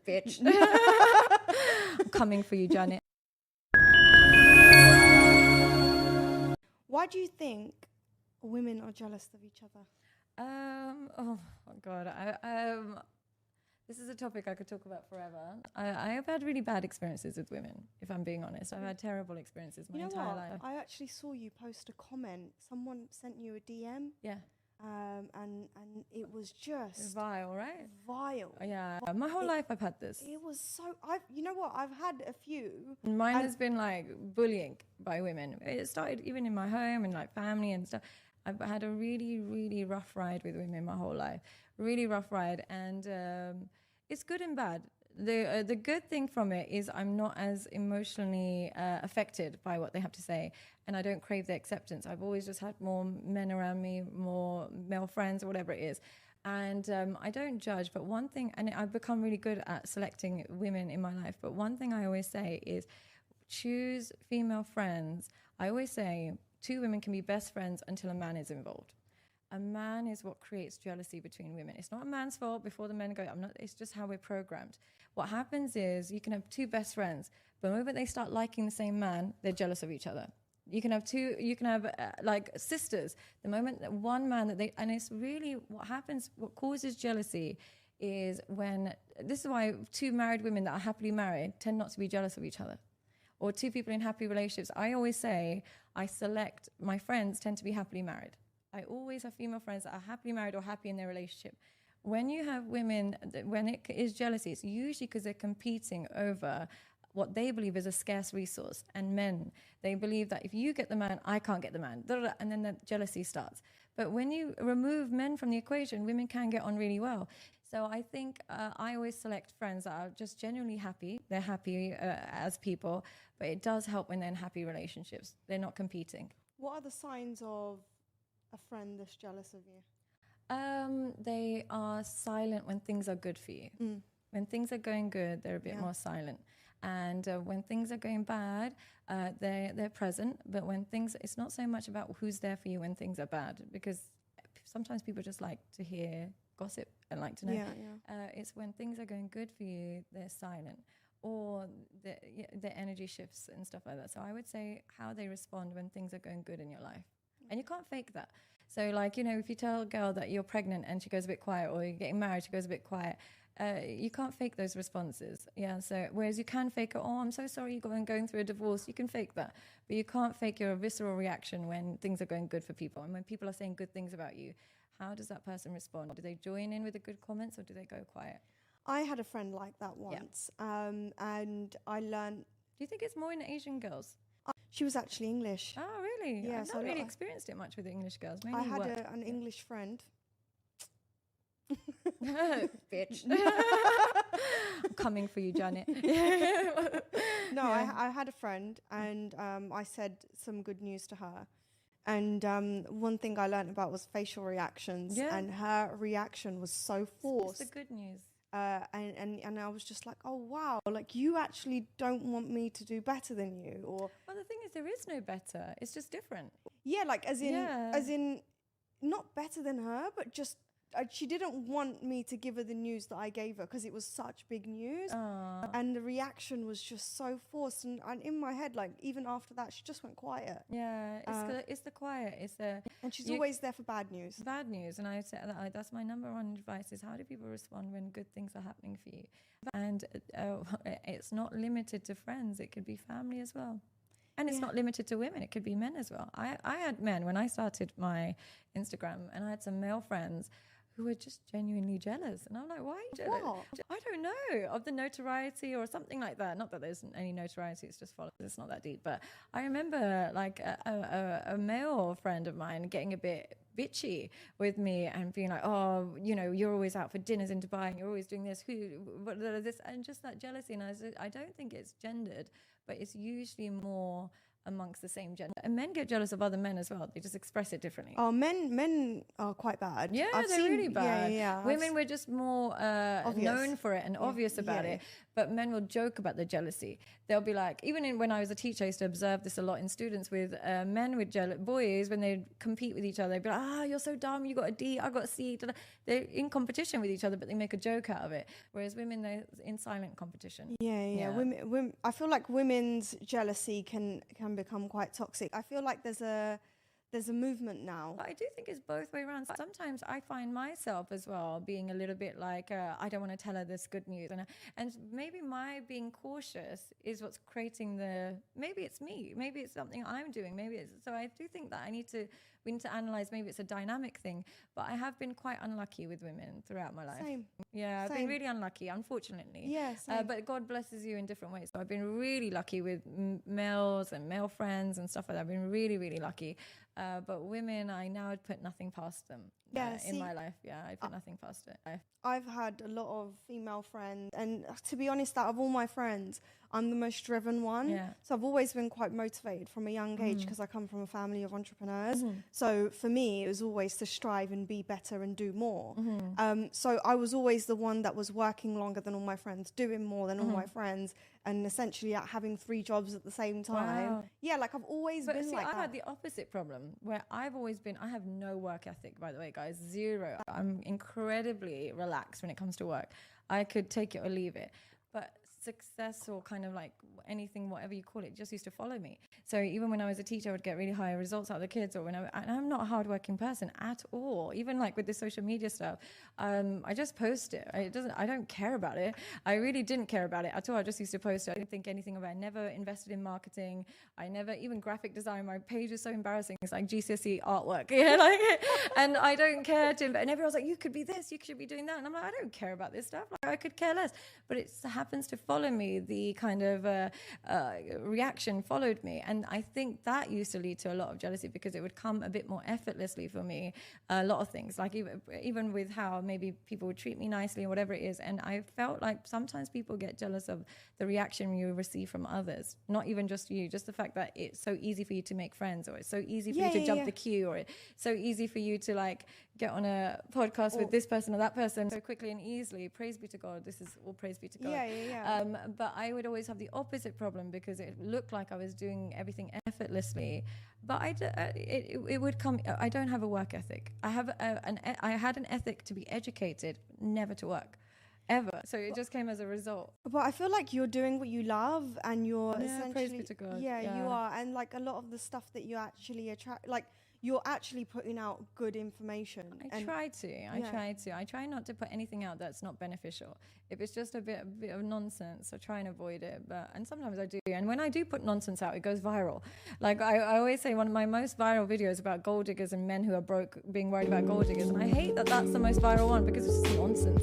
Bitch. I'm coming for you, Janet. Why do you think women are jealous of each other? Oh my God. This is a topic I could talk about forever. I have had really bad experiences with women, if I'm being honest. I've had terrible experiences my entire life. I actually saw you post a comment. Someone sent you a DM. Yeah. And it was just Vile, right? vile. Yeah. My whole life I've had this. It was so. You know what? I've had a few. Mine has been like bullying by women. It started even in my home and like family and stuff. I've had a really, really rough ride with women my whole life. Really rough ride, and it's good and bad. The good thing from it is I'm not as emotionally affected by what they have to say, and I don't crave their acceptance. I've always just had more men around me, more male friends, or whatever it is. And I don't judge, but one thing, and I've become really good at selecting women in my life, but one thing I always say is choose female friends. I always say 2 women can be best friends until a man is involved. A man is what creates jealousy between women. It's not a man's fault before the men go, it's just how we're programmed. What happens is you can have 2 best friends, but the moment they start liking the same man, they're jealous of each other. You can have like sisters. The moment that one man and it's really what happens, what causes jealousy is this is why 2 married women that are happily married tend not to be jealous of each other. Or 2 people in happy relationships. I always say my friends tend to be happily married. I always have female friends that are happily married or happy in their relationship. When you have women, when it is jealousy, it's usually because they're competing over what they believe is a scarce resource. And men, they believe that if you get the man, I can't get the man. And then the jealousy starts. But when you remove men from the equation, women can get on really well. So I think I always select friends that are just genuinely happy. They're happy as people, but it does help when they're in happy relationships. They're not competing. What are the signs of a friend that's jealous of you? They are silent when things are good for you. When things are going good, they're a bit more silent. And when things are going bad, they're present. But when it's not so much about who's there for you when things are bad, because sometimes people just like to hear gossip and like to know. It's when things are going good for you, they're silent. Or the energy shifts and stuff like that. So I would say how they respond when things are going good in your life. And you can't fake that. So like, if you tell a girl that you're pregnant and she goes a bit quiet, or you're getting married, she goes a bit quiet, you can't fake those responses. Yeah. So whereas you can fake it, I'm so sorry you're going through a divorce, you can fake that. But you can't fake your visceral reaction when things are going good for people. And when people are saying good things about you, how does that person respond? Do they join in with the good comments, or do they go quiet? I had a friend like that once. And I learned... Do you think it's more in Asian girls? She was actually English. Oh, really? Yeah, I've not really experienced it much with English girls. I had an English friend. Bitch. I'm coming for you, Janet. I had a friend, and I said some good news to her. And one thing I learned about was facial reactions. Yeah. And her reaction was so forced. What's the good news? And I was just like, oh wow, like you actually don't want me to do better than you, or well, the thing is, there is no better. It's just different. Yeah, like as in, not better than her, but just she didn't want me to give her the news that I gave her because it was such big news. And the reaction was just so forced. And in my head, like even after that, she just went quiet. Yeah, it's the quiet. And she's always there for bad news. Bad news. And I say that's my number one advice is how do people respond when good things are happening for you? And it's not limited to friends. It could be family as well. And it's not limited to women. It could be men as well. I had men when I started my Instagram, and I had some male friends who were just genuinely jealous. And I'm like, why are you jealous? What? I don't know, of the notoriety or something like that. Not that there's any notoriety, it's just followers. It's not that deep. But I remember like a male friend of mine getting a bit bitchy with me and being like, oh, you're always out for dinners in Dubai and you're always doing this, this, and just that jealousy. And I don't think it's gendered, but it's usually more amongst the same gender. And men get jealous of other men as well. They just express it differently. Oh, men are quite bad. Yeah, they're really bad. Women were just more known for it and obvious about it. But men will joke about the jealousy. They'll be like, even when I was a teacher, I used to observe this a lot in students with men with jealous boys. When they compete with each other, they'd be like, you're so dumb, you got a D, I got a C. They're in competition with each other, but they make a joke out of it. Whereas women, they're in silent competition. Yeah. Women, I feel like women's jealousy can become quite toxic. I feel like there's a movement now. But I do think it's both way around. Sometimes I find myself as well being a little bit like, I don't want to tell her this good news. And maybe my being cautious is what's creating maybe it's me. Maybe it's something I'm doing. So I do think that we need to analyze, maybe it's a dynamic thing. But I have been quite unlucky with women throughout my life. Same. Yeah, I've been really unlucky, unfortunately. Yeah, but God blesses you in different ways. So I've been really lucky with males and male friends and stuff like that. I've been really, really lucky. But women, I now would put nothing past them. In my life. Yeah, I put nothing past it. I've had a lot of female friends, and to be honest, out of all my friends, I'm the most driven one. Yeah. So I've always been quite motivated from a young age because I come from a family of entrepreneurs. So for me, it was always to strive and be better and do more. So I was always the one that was working longer than all my friends, doing more than all my friends, and essentially having 3 jobs at the same time. Wow. Yeah, like I've always been like that. I had the opposite problem where I have no work ethic, by the way, guys, 0. I'm incredibly relaxed when it comes to work. I could take it or leave it. But success, or kind of like anything, whatever you call it, just used to follow me. So even when I was a teacher, I would get really high results out of the kids, and I'm not a hardworking person at all. Even like with the social media stuff, I just post it. I don't care about it. I really didn't care about it at all. I just used to post it. I didn't think anything about it. I never invested in marketing. I never even graphic design. My page is so embarrassing. It's like GCSE artwork, and I don't care to. And everyone's like, you could be this, you should be doing that, and I'm like, I don't care about this stuff. Like I could care less. But it happens to follow me. The kind of reaction followed me, and I think that used to lead to a lot of jealousy because it would come a bit more effortlessly for me. A lot of things, like even with how maybe people would treat me nicely or whatever it is, and I felt like sometimes people get jealous of the reaction you receive from others, not even just you, just the fact that it's so easy for you to make friends, or it's so easy for you to jump the queue, or it's so easy for you to like get on a podcast with this person or that person so quickly and easily. Praise be to God. This is all praise be to God. But I would always have the opposite problem because it looked like I was doing everything effortlessly. But it would come. I don't have a work ethic. I had an ethic to be educated, never to work, ever. So it just came as a result. But I feel like you're doing what you love, and you're essentially, praise be to God. Yeah, you are, and like a lot of the stuff that you actually attract, like you're actually putting out good information. I try to. Not to put anything out that's not beneficial. If it's just a bit of nonsense, I try and avoid it. And sometimes I do. And when I do put nonsense out, it goes viral. Like I always say, one of my most viral videos about gold diggers and men who are broke being worried about gold diggers. And I hate that that's the most viral one because it's just nonsense.